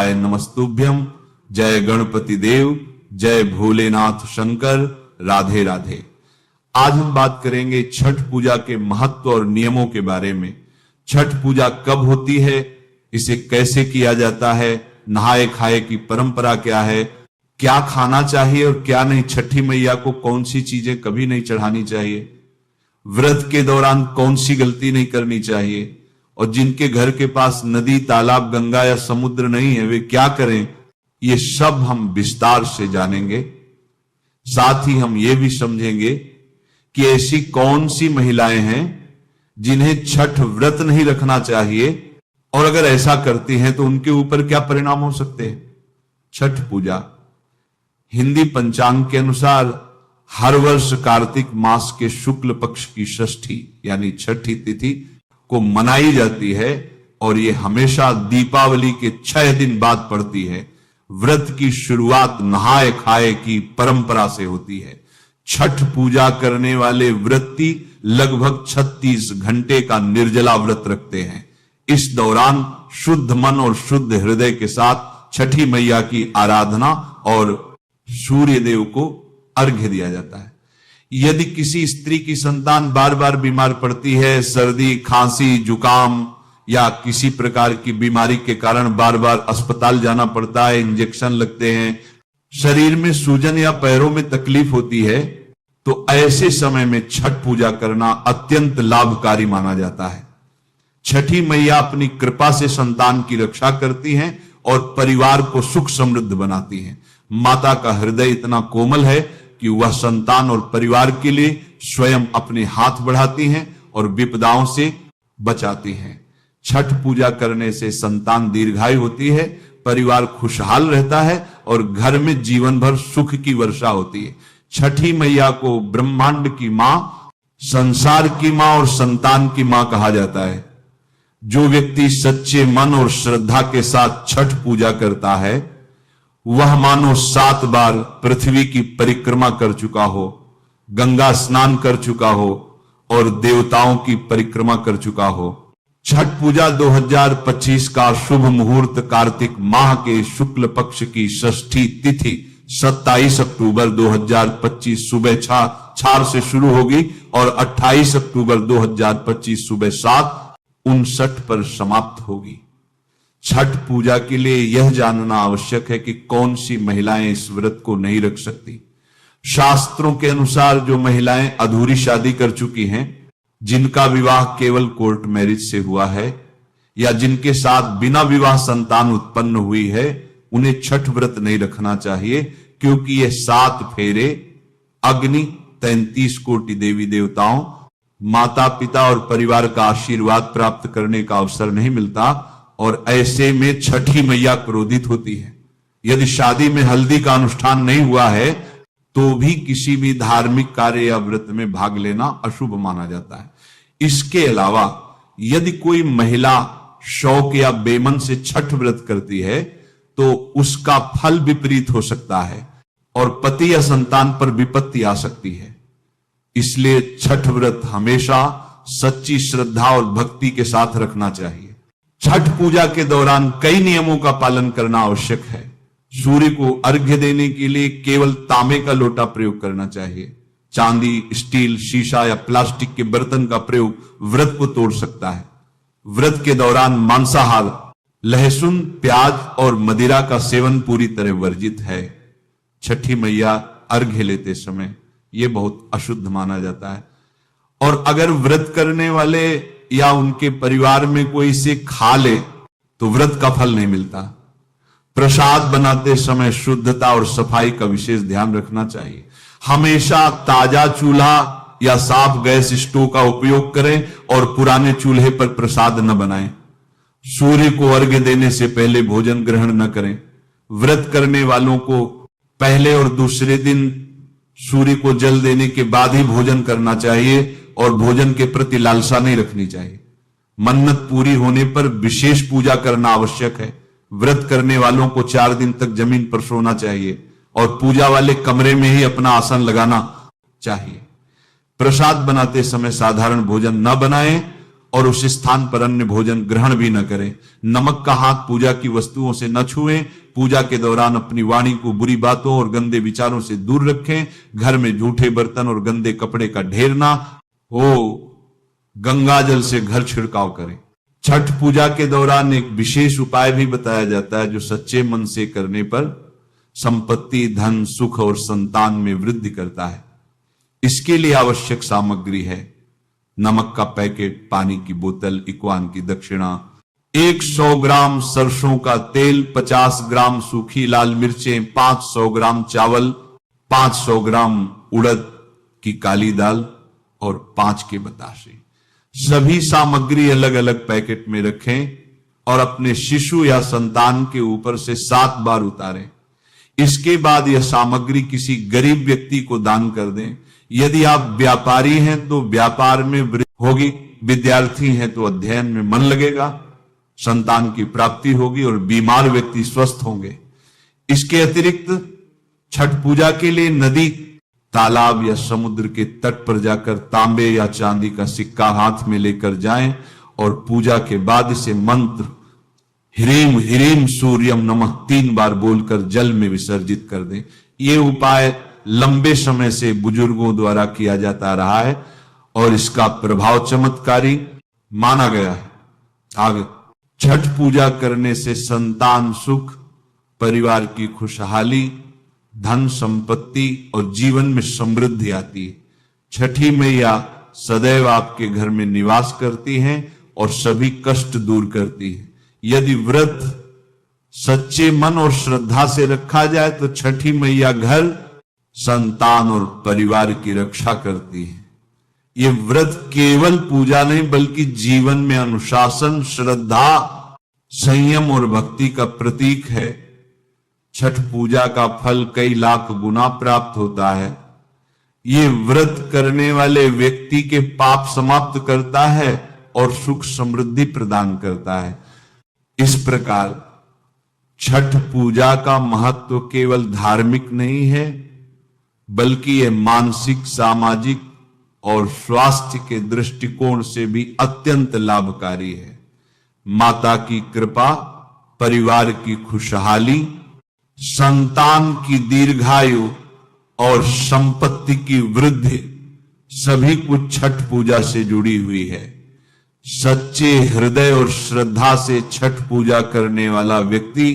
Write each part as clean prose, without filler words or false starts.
गणेशाय नमस्तुभ्यम। जय गणपति देव, जय भोलेनाथ शंकर, राधे राधे। आज हम बात करेंगे छठ पूजा के महत्व और नियमों के बारे में। छठ पूजा कब होती है, इसे कैसे किया जाता है, नहाए खाए की परंपरा क्या है, क्या खाना चाहिए और क्या नहीं, छठी मैया को कौन सी चीजें कभी नहीं चढ़ानी चाहिए, व्रत के दौरान कौन सी गलती नहीं करनी चाहिए, और जिनके घर के पास नदी, तालाब, गंगा या समुद्र नहीं है वे क्या करें, ये सब हम विस्तार से जानेंगे। साथ ही हम ये भी समझेंगे कि ऐसी कौन सी महिलाएं हैं जिन्हें छठ व्रत नहीं रखना चाहिए और अगर ऐसा करती हैं तो उनके ऊपर क्या परिणाम हो सकते हैं। छठ पूजा हिंदी पंचांग के अनुसार हर वर्ष कार्तिक मास के शुक्ल पक्ष की षष्ठी यानी छठी तिथि को मनाई जाती है और ये हमेशा दीपावली के 6 दिन बाद पड़ती है। व्रत की शुरुआत नहाए खाए की परंपरा से होती है। छठ पूजा करने वाले व्रती लगभग 36 घंटे का निर्जला व्रत रखते हैं। इस दौरान शुद्ध मन और शुद्ध हृदय के साथ छठी मैया की आराधना और सूर्य देव को अर्घ्य दिया जाता है। यदि किसी स्त्री की संतान बार बार बीमार पड़ती है, सर्दी, खांसी, जुकाम या किसी प्रकार की बीमारी के कारण बार बार अस्पताल जाना पड़ता है, इंजेक्शन लगते हैं, शरीर में सूजन या पैरों में तकलीफ होती है, तो ऐसे समय में छठ पूजा करना अत्यंत लाभकारी माना जाता है। छठी मैया अपनी कृपा से संतान की रक्षा करती हैं और परिवार को सुख समृद्ध बनाती हैं। माता का हृदय इतना कोमल है कि वह संतान और परिवार के लिए स्वयं अपने हाथ बढ़ाती हैं और विपदाओं से बचाती हैं। छठ पूजा करने से संतान दीर्घायु होती है, परिवार खुशहाल रहता है और घर में जीवन भर सुख की वर्षा होती है। छठी मैया को ब्रह्मांड की मां, संसार की मां और संतान की मां कहा जाता है। जो व्यक्ति सच्चे मन और श्रद्धा के साथ छठ पूजा करता है वह मानो 7 बार पृथ्वी की परिक्रमा कर चुका हो, गंगा स्नान कर चुका हो और देवताओं की परिक्रमा कर चुका हो। छठ पूजा 2025 का शुभ मुहूर्त कार्तिक माह के शुक्ल पक्ष की षष्ठी तिथि 27 अक्टूबर 2025 सुबह 4 से शुरू होगी और 28 अक्टूबर 2025 सुबह 7:59 पर समाप्त होगी। छठ पूजा के लिए यह जानना आवश्यक है कि कौन सी महिलाएं इस व्रत को नहीं रख सकती। शास्त्रों के अनुसार जो महिलाएं अधूरी शादी कर चुकी हैं, जिनका विवाह केवल कोर्ट मैरिज से हुआ है या जिनके साथ बिना विवाह संतान उत्पन्न हुई है, उन्हें छठ व्रत नहीं रखना चाहिए, क्योंकि यह 7 फेरे, अग्नि, 33 कोटि देवी देवताओं, माता पिता और परिवार का आशीर्वाद प्राप्त करने का अवसर नहीं मिलता और ऐसे में छठी मैया क्रोधित होती है। यदि शादी में हल्दी का अनुष्ठान नहीं हुआ है तो भी किसी भी धार्मिक कार्य या व्रत में भाग लेना अशुभ माना जाता है। इसके अलावा यदि कोई महिला शौक या बेमन से छठ व्रत करती है तो उसका फल विपरीत हो सकता है और पति या संतान पर विपत्ति आ सकती है। इसलिए छठ व्रत हमेशा सच्ची श्रद्धा और भक्ति के साथ रखना चाहिए। छठ पूजा के दौरान कई नियमों का पालन करना आवश्यक है। सूर्य को अर्घ्य देने के लिए केवल तांबे का लोटा प्रयोग करना चाहिए। चांदी, स्टील, शीशा या प्लास्टिक के बर्तन का प्रयोग व्रत को तोड़ सकता है। व्रत के दौरान मांसाहार, लहसुन, प्याज और मदिरा का सेवन पूरी तरह वर्जित है। छठी मैया अर्घ्य लेते समय यह बहुत अशुद्ध माना जाता है और अगर व्रत करने वाले या उनके परिवार में कोई इसे खा ले तो व्रत का फल नहीं मिलता। प्रसाद बनाते समय शुद्धता और सफाई का विशेष ध्यान रखना चाहिए। हमेशा ताजा चूल्हा या साफ गैस स्टोव का उपयोग करें और पुराने चूल्हे पर प्रसाद न बनाएं। सूर्य को अर्घ्य देने से पहले भोजन ग्रहण न करें। व्रत करने वालों को पहले और दूसरे दिन सूर्य को जल देने के बाद ही भोजन करना चाहिए और भोजन के प्रति लालसा नहीं रखनी चाहिए। मन्नत पूरी होने पर विशेष पूजा करना आवश्यक है। व्रत करने वालों को 4 दिन तक जमीन पर सोना चाहिए और पूजा वाले कमरे में ही अपना आसन लगाना चाहिए। प्रसाद बनाते समय साधारण भोजन न बनाएं और उस स्थान पर अन्य भोजन ग्रहण भी न करें। नमक का हाथ पूजा की वस्तुओं से न छुएं। पूजा के दौरान अपनी वाणी को बुरी बातों और गंदे विचारों से दूर रखें। घर में जूठे बर्तन और गंदे कपड़े का ढेर ना हो। गंगा जल से घर छिड़काव करें। छठ पूजा के दौरान एक विशेष उपाय भी बताया जाता है जो सच्चे मन से करने पर संपत्ति, धन, सुख और संतान में वृद्धि करता है। इसके लिए आवश्यक सामग्री है नमक का पैकेट, पानी की बोतल, इक्वान की दक्षिणा, 100 ग्राम सरसों का तेल, 50 ग्राम सूखी लाल मिर्चें, 500 ग्राम चावल, 500 ग्राम उड़द की काली दाल और 5 के बताशे। सभी सामग्री अलग अलग पैकेट में रखें और अपने शिशु या संतान के ऊपर से 7 बार उतारें। इसके बाद यह सामग्री किसी गरीब व्यक्ति को दान कर दें। यदि आप व्यापारी हैं तो व्यापार में वृद्धि होगी, विद्यार्थी हैं तो अध्ययन में मन लगेगा, संतान की प्राप्ति होगी और बीमार व्यक्ति स्वस्थ होंगे। इसके अतिरिक्त छठ पूजा के लिए नदी, तालाब या समुद्र के तट पर जाकर तांबे या चांदी का सिक्का हाथ में लेकर जाएं और पूजा के बाद इसे मंत्र ह्रीम ह्रीम सूर्यम नमः 3 बार बोलकर जल में विसर्जित कर दें। ये उपाय लंबे समय से बुजुर्गों द्वारा किया जाता रहा है और इसका प्रभाव चमत्कारी माना गया है। आगे, छठ पूजा करने से संतान सुख, परिवार की खुशहाली, धन संपत्ति और जीवन में समृद्धि आती है। छठी मैया सदैव आपके घर में निवास करती हैं और सभी कष्ट दूर करती है। यदि व्रत सच्चे मन और श्रद्धा से रखा जाए तो छठी मैया घर, संतान और परिवार की रक्षा करती है। ये व्रत केवल पूजा नहीं बल्कि जीवन में अनुशासन, श्रद्धा, संयम और भक्ति का प्रतीक है। छठ पूजा का फल कई लाख गुना प्राप्त होता है। ये व्रत करने वाले व्यक्ति के पाप समाप्त करता है और सुख समृद्धि प्रदान करता है। इस प्रकार छठ पूजा का महत्व केवल धार्मिक नहीं है बल्कि यह मानसिक, सामाजिक और स्वास्थ्य के दृष्टिकोण से भी अत्यंत लाभकारी है। माता की कृपा, परिवार की खुशहाली, संतान की दीर्घायु और संपत्ति की वृद्धि सभी कुछ छठ पूजा से जुड़ी हुई है। सच्चे हृदय और श्रद्धा से छठ पूजा करने वाला व्यक्ति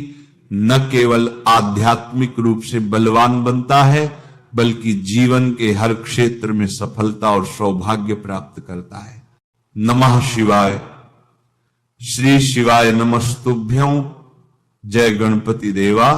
न केवल आध्यात्मिक रूप से बलवान बनता है बल्कि जीवन के हर क्षेत्र में सफलता और सौभाग्य प्राप्त करता है। नमः शिवाय। श्री शिवाय नमस्तुभ्यं। जय गणपति देवा।